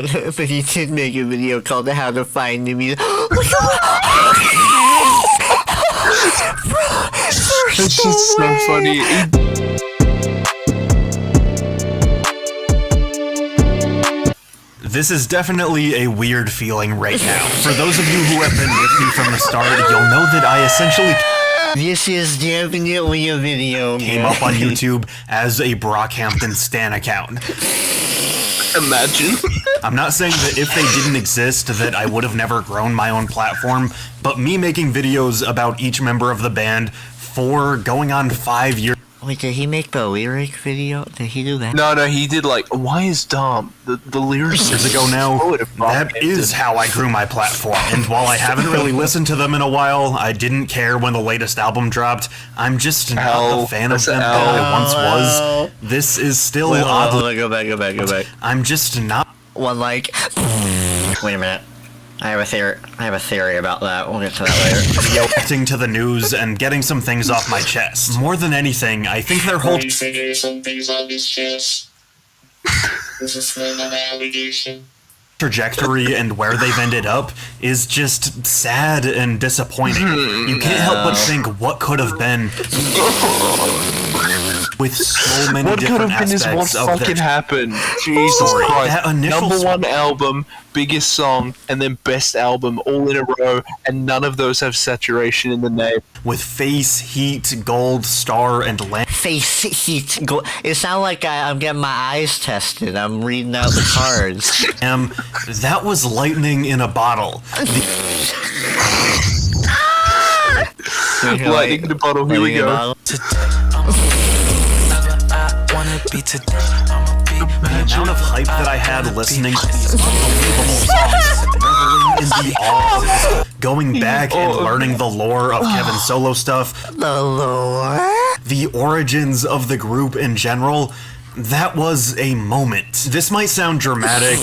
But he did make a video called How to Find the Music. It's just so funny. This is definitely a weird feeling right now. For those of you who have been with me from the start, you'll know that I essentially This is definitely a video. came up on YouTube as a Brockhampton stan account. Imagine. I'm not saying that if they didn't exist that I would have never grown my own platform, but me making videos about each member of the band for going on 5 years. Wait, did he make the lyric video? Did he do that? No, he did like, why is Dom the lyrics Years ago now, that is how I grew my platform, and while I haven't really listened to them in a while, I didn't care when the latest album dropped. I'm just not the fan of them that I once was. This is still oddly... Go back. I'm just not... One like... Wait a minute. I have a theory about that. We'll get to that later. reacting to the news and getting some things off my chest. More than anything, I think their whole some things on his chest. This is an allegation. trajectory and where they've ended up is just sad and disappointing. You can't help but think what could have been with so many What could different have been is what aspects of fucking their happened. Jesus story. Christ. That initial Number one album, biggest song, and then best album all in a row, and none of those have saturation in the name. with Face, Heat, Gold, Star, and Land. Face heat. It sounds like I'm getting my eyes tested. I'm reading out the cards. That was lightning in a bottle. Lightning in the bottle, here we go. The amount of hype that I had listening to these unbelievable songs, reveling in the awe, going back and learning the lore of Kevin's solo stuff, The lore? the origins of the group in general, that was a moment. This might sound dramatic.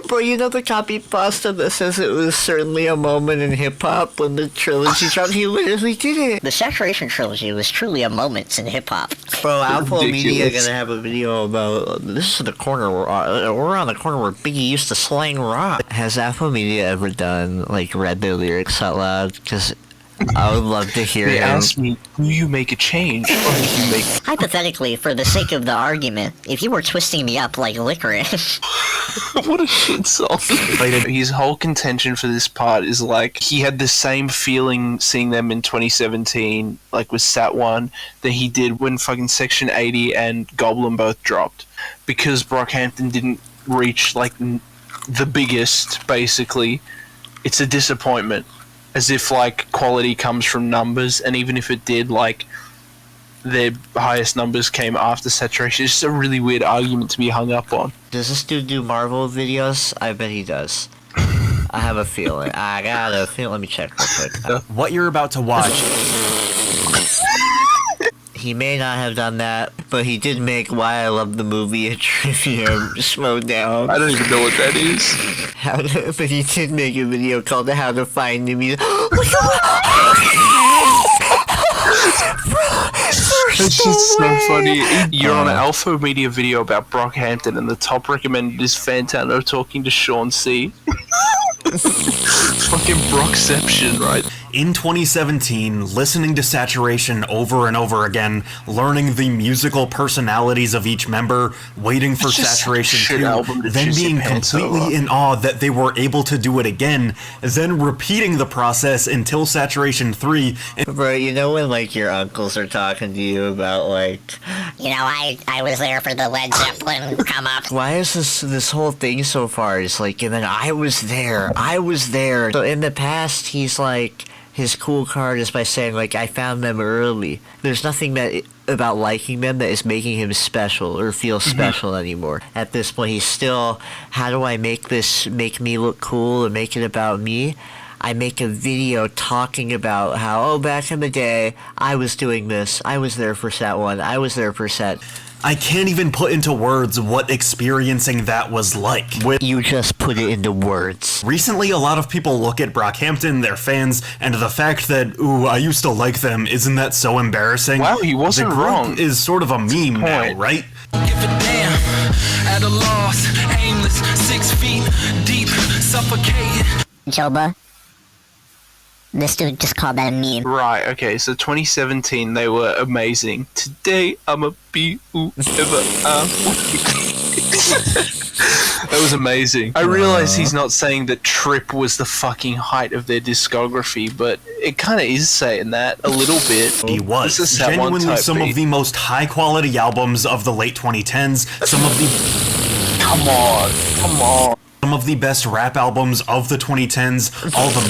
Bro, you know the copy pasta that says it was certainly a moment in hip-hop when the trilogy dropped? He literally did it. The Saturation Trilogy was truly a moment in hip-hop. Bro, Alfo Media Ridiculous. gonna have a video about... This is the corner where... we're on the corner where Biggie used to slang rock. Has Alfo Media ever done, like, read their lyrics out loud? Because I would love to hear They him. asked me, do you make a change, or do you make... Hypothetically, for the sake of the argument, if you were twisting me up like licorice... What a shit song. His whole contention for this part is like, he had the same feeling seeing them in 2017, like with Sat 1, that he did when fucking Section 80 and Goblin both dropped. Because Brockhampton didn't reach, like, the biggest, basically. It's a disappointment. As if, like, quality comes from numbers, and even if it did, like, their highest numbers came after saturation. It's just a really weird argument to be hung up on. Does this dude do Marvel videos? I bet he does. I have a feeling. I got a feeling. Let me check real quick. What you're about to watch. He may not have done that, but he did make Why I Love the Movie a trivia showdown. I don't even know what that is. But he did make a video called How to Find the Music. It's just so funny. You're on an Alfo Media video about Brockhampton, and the top recommended is Fantano talking to Sean C. Fucking Brockception, right? In 2017, listening to Saturation over and over again, learning the musical personalities of each member, waiting for It's just Saturation such a shit 2, album to then choose your being pants completely over. in awe that they were able to do it again, then repeating the process until Saturation 3. Bro, you know when, like, your uncles are talking to you about, like... You know, I was there for the Led Zeppelin come up. Why is this whole thing so far? It's like, and then I was there. So in the past, he's like... His cool card is by saying, like, I found them early. There's nothing that about liking them that is making him special or feel special anymore. At this point, he's still, how do I make this make me look cool and make it about me? I make a video talking about how, oh, back in the day, I was doing this. I was there for Sat 1. I was there for Sat... I can't even put into words what experiencing that was like. You just put it into words. Recently, a lot of people look at Brockhampton, their fans, and the fact that, ooh, I used to like them, isn't that so embarrassing? Wow, he wasn't the group wrong. is sort of a meme now, right? Give a damn. at a loss, aimless, 6 feet deep, suffocating. Joba, this dude just called that a meme. Right, okay, so 2017, they were amazing. Today, I'ma be whoever I That was amazing. I realize he's not saying that Trip was the fucking height of their discography, but it kind of is saying that a little bit. He was. Genuinely some of the most high-quality albums of the late 2010s, some of the... Come on. Some of the best rap albums of the 2010s, all of them...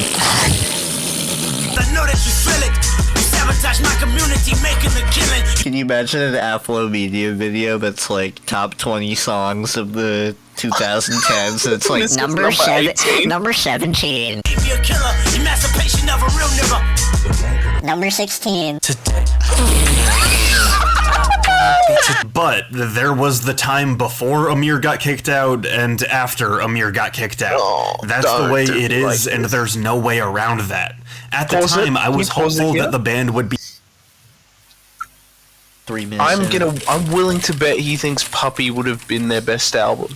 I know that you feel it. You sabotage my community, making the killing. Can you imagine an Alfo Media video that's like top 20 songs of the 2010s? And it's like Number 17. Be a killer, emancipation of a real nigga. Number 16. But there was the time before Amir got kicked out and after Amir got kicked out. That's the way it is, and there's no way around that. At the time, I was hopeful that the band would be 3 minutes. I'm willing to bet he thinks Puppy would have been their best album.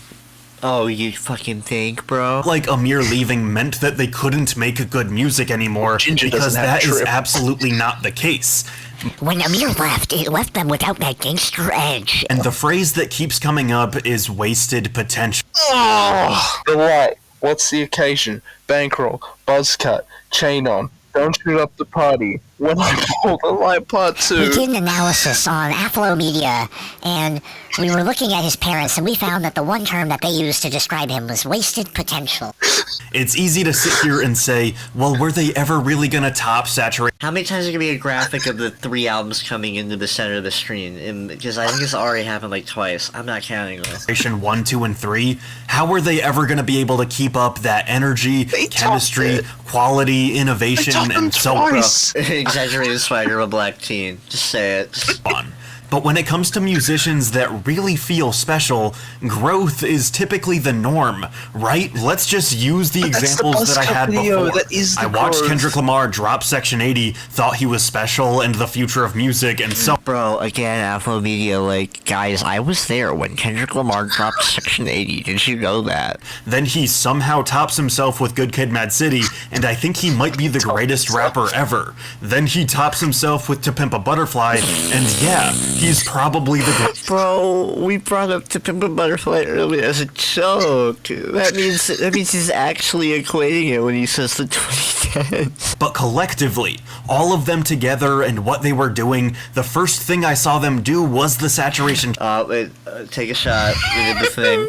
Oh, you fucking think, bro? like Amir leaving meant that they couldn't make good music anymore, Ginger because doesn't have that is Trip. absolutely not the case. When Amir left, it left them without that gangster edge. And the phrase that keeps coming up is wasted potential. Oh, the light. What's the occasion? Bankroll, buzz cut, chain on. Don't shoot up the party. When I pull the light part 2. We did an analysis on Alfo Media, and we were looking at his parents, and we found that the one term that they used to describe him was wasted potential. It's easy to sit here and say, well, were they ever really gonna top Saturation How many times are going to be a graphic of the 3 albums coming into the center of the screen? Because I think it's already happened like twice. I'm not counting them. 1, 2, and 3? How were they ever gonna be able to keep up that energy, chemistry, quality, innovation, and so on? Exaggerated swagger of a black teen. Just say it. But when it comes to musicians that really feel special, growth is typically the norm, right? Let's just use the examples that I had before. I watched Kendrick Lamar drop Section 80, thought he was special and the future of music, and so... Bro, again, Alfo Media, like, guys, I was there when Kendrick Lamar dropped Section 80. Did you know that? Then he somehow tops himself with Good Kid, Mad City, and I think he might be the greatest rapper ever. Then he tops himself with To Pimp a Butterfly, and yeah, he's probably the greatest. Bro, we brought up To Pimp a Butterfly earlier as a joke. That means he's actually equating it when he says the 2010s. But collectively, all of them together and what they were doing, the first thing I saw them do was the Saturation. Take a shot. We did the thing.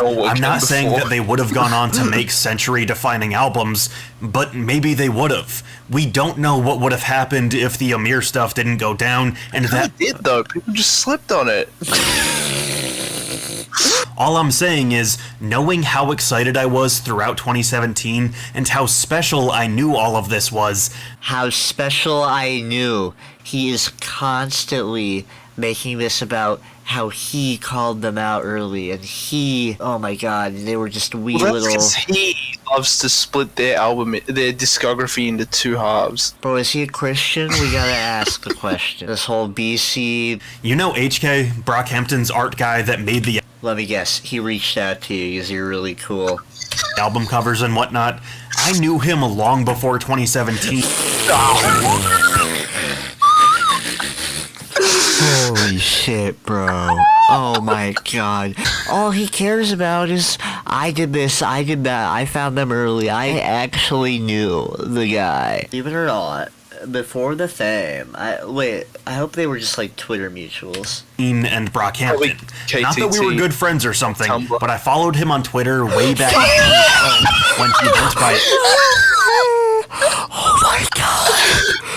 I'm not saying that they would have gone on to make century-defining albums, but maybe they would have. We don't know what would have happened if the Amir stuff didn't go down, and that did though. People just slipped on it. All I'm saying is, knowing how excited I was throughout 2017 and how special I knew all of this was. How special I knew. He is constantly making this about how he called them out early, and he, oh my god, they were just little... He loves to split their discography into 2 halves. Bro, is he a Christian? We gotta ask the question. This whole BC... You know HK, Brockhampton's art guy that made the... Let me guess, he reached out to you because you're really cool. Album covers and whatnot. I knew him long before 2017. Holy shit, bro. Oh my god. All he cares about is, I did this, I did that, I found them early, I actually knew the guy. Believe it or not, before the fame, I hope they were just like Twitter mutuals. And Brockhampton. KTT, not that we were good friends or something, Tumblr. but I followed him on Twitter way back when he went by... Oh my god.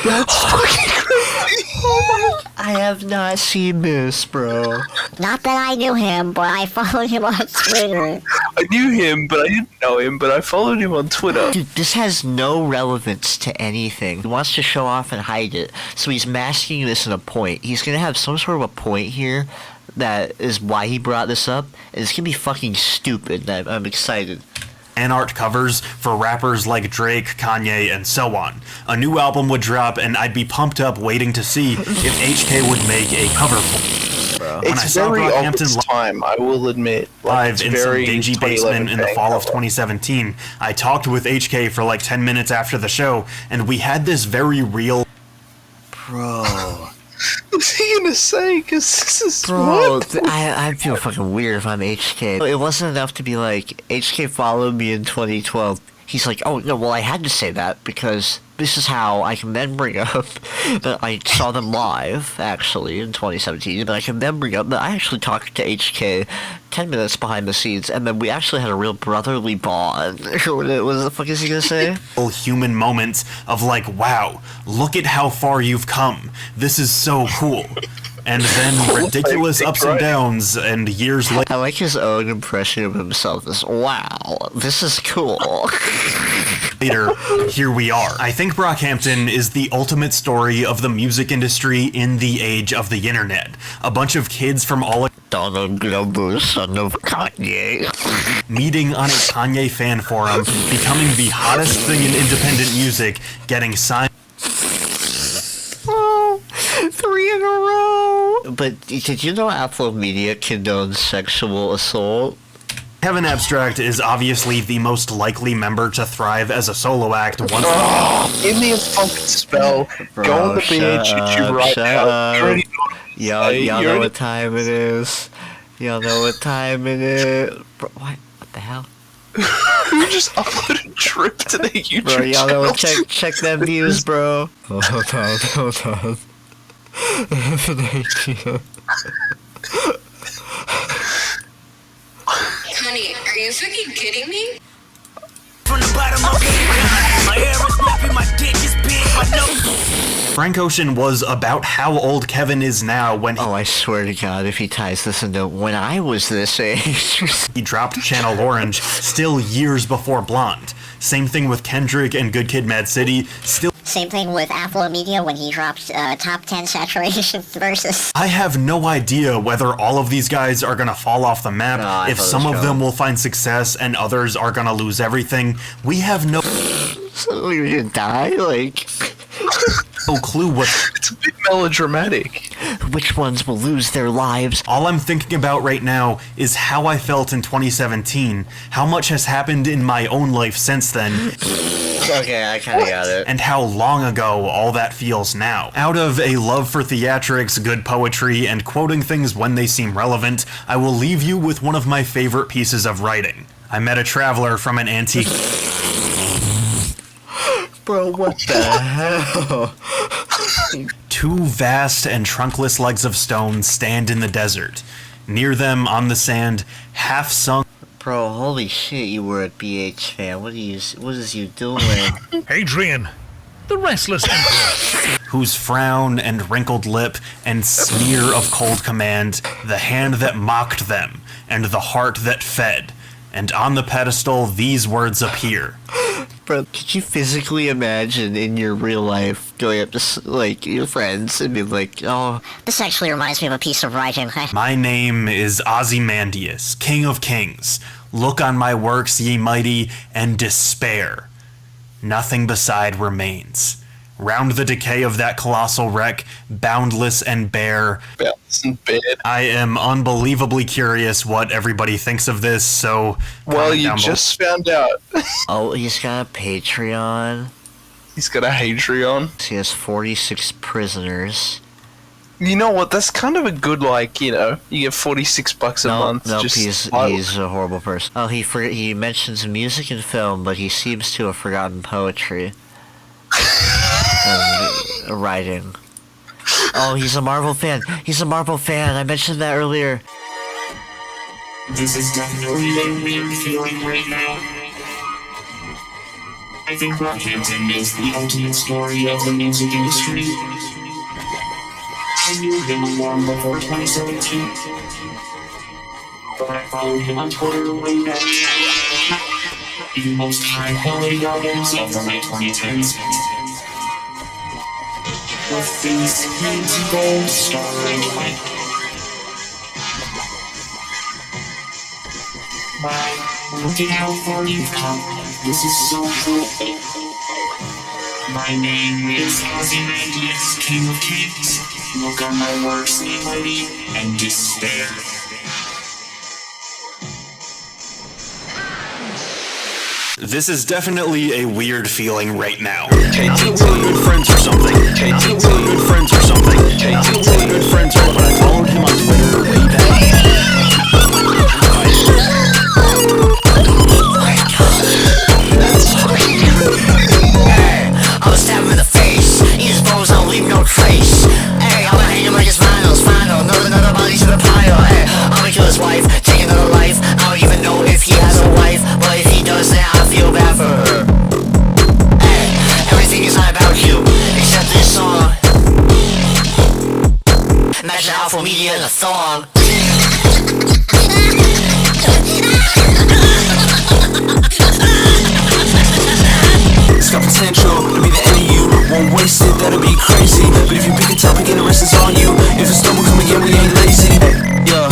That's fucking crazy. Oh my... I have not seen this, bro. Not that I knew him, but I followed him on Twitter. I knew him, but I didn't know him, but I followed him on Twitter. Dude, this has no relevance to anything. He wants to show off and hide it, so he's masking this in a point. He's gonna have some sort of a point here that is why he brought this up, and it's gonna be fucking stupid. I'm excited. And art covers for rappers like Drake, Kanye, and so on. A new album would drop, and I'd be pumped up waiting to see if HK would make a cover for it. bro. When I It's saw very of Brockhampton its time, I will admit. live in some dingy 2011 basement in the fall of thing. 2017, I talked with HK for like 10 minutes after the show, and we had this very real... Bro. What's he gonna say? Because this is Bro, what? I feel fucking weird if I'm HK. It wasn't enough to be like, HK followed me in 2012. He's like, oh, no, well, I had to say that because this is how I can then bring up that I saw them live, actually, in 2017, but I can then bring up that I actually talked to HK 10 minutes behind the scenes, and then we actually had a real brotherly bond. What the fuck is he gonna say? human moments of like, wow, look at how far you've come. This is so cool. And then ridiculous ups and downs, and years later... I like his own impression of himself as, wow, this is cool. Later, here we are. I think Brockhampton is the ultimate story of the music industry in the age of the internet. A bunch of kids from all Donald Glover, son of Kanye. meeting on a Kanye fan forum, becoming the hottest thing in independent music, getting signed... Oh, 3 in a row. But did you know Alfo Media condones sexual assault? Kevin Abstract is obviously the most likely member to thrive as a solo act once... Give me a fucking spell. Bro, Go on the beach, YouTube right now. You already know what to Y'all say. know You already- what time it is. Y'all know what time it is. Bro, what the hell? Who just uploaded Trip to their YouTube Bro, y'all know what, channel? check them views, bro. Hold on. Honey, are you fucking kidding me? From the bottom of my hair is nappy, my dick is big, my nose. Frank Ocean was about how old Kevin is now when Oh, I swear to God, if he ties this into when I was this age. he dropped Channel Orange, still years before Blonde. Same thing with Kendrick and Good Kid, Mad City, still... Same thing with Alfo Media when he dropped top 10 saturation versus. I have no idea whether all of these guys are gonna fall off the map, No, I if thought some it was of them will find success and others are gonna lose everything. We have no So you're gonna die? Like, clue what... It's a bit melodramatic. which ones will lose their lives? All I'm thinking about right now is how I felt in 2017, how much has happened in my own life since then, Okay, I kinda got it. and how long ago all that feels now. Out of a love for theatrics, good poetry, and quoting things when they seem relevant, I will leave you with one of my favorite pieces of writing. I met a traveler from an antique... Bro, what the hell? Two vast and trunkless legs of stone stand in the desert. Near them, on the sand, half sunk... Bro, holy shit, you were a BH fan. What is you doing? Adrian, the restless emperor. whose frown and wrinkled lip and sneer of cold command, the hand that mocked them, and the heart that fed. And on the pedestal these words appear. Bro, could you physically imagine in your real life going up to, like, your friends and being like, oh... This actually reminds me of a piece of writing. My name is Ozymandias, King of Kings. Look on my works, ye mighty, and despair. Nothing beside remains. Round the decay of that colossal wreck, boundless and bare. Bounce in bed. I am unbelievably curious what everybody thinks of this, so... Well, comment you down below. just found out. Oh, he's got a Patreon. He's got a Patreon. He has 46 prisoners. You know what? That's kind of a good, like, you know, you get $46 a month. No, just he's a horrible person. Oh, he mentions music and film, but he seems to have forgotten poetry. And writing. Oh, he's a Marvel fan. He's a Marvel fan. I mentioned that earlier. This is definitely a weird feeling right now. I think Brockhampton is the ultimate story of the music industry. I knew him long before 2017, but I followed him on Twitter way back. The most high-quality albums of the late 2010s. With these huge gold starring light. Wow, look at how far you've come. This is so cool. My name is Ozymandias, King of Kings. Look on my works, humility and despair. This is definitely a weird feeling right now. Not that we're good friends or something. Not that we're good friends or something. Not that we're good friends or but I followed him on Twitter way back. Hey, I'ma stab him in the face. Eat his bones, I'll leave no trace. Hey, I'ma hang him like his finals. Final, another body to the pile. Hey, I'ma kill his wife, take another life. I don't even know if he has a wife, but if he does, then I feel bad for her. Hey, everything is not about you, except this song. Imagine Alfo Media in a thong. It's got potential to be the end of you. Won't waste it, that'll be crazy. But if you pick a topic and the rest is on you, if it's stumble, come again, we ain't lazy. Yeah,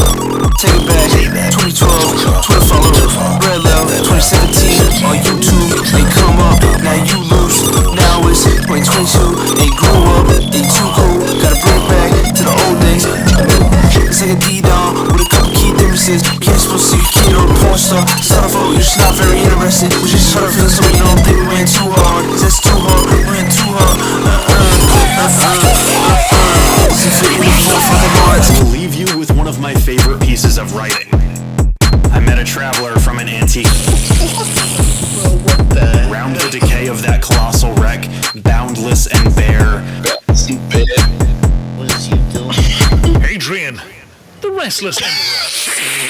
take it back. 2012, Twitter follow, Red Level, 2017 on YouTube. They come up, now you lose. Now it's 2022. They grew up, they too cool. Gotta bring it back to the old days. It's like a D-Don with a couple key differences. Can't supposed to see a kid or a porn star. Start off, you're just not very interested. We just hurt feelings so we don't think we ran too hard. That's too hard, we ran too hard. To leave you with one of my favorite pieces of writing. I met a traveler from an antique. Round the decay of that colossal wreck, boundless and bare. What is he doing? Adrian, the restless emperor.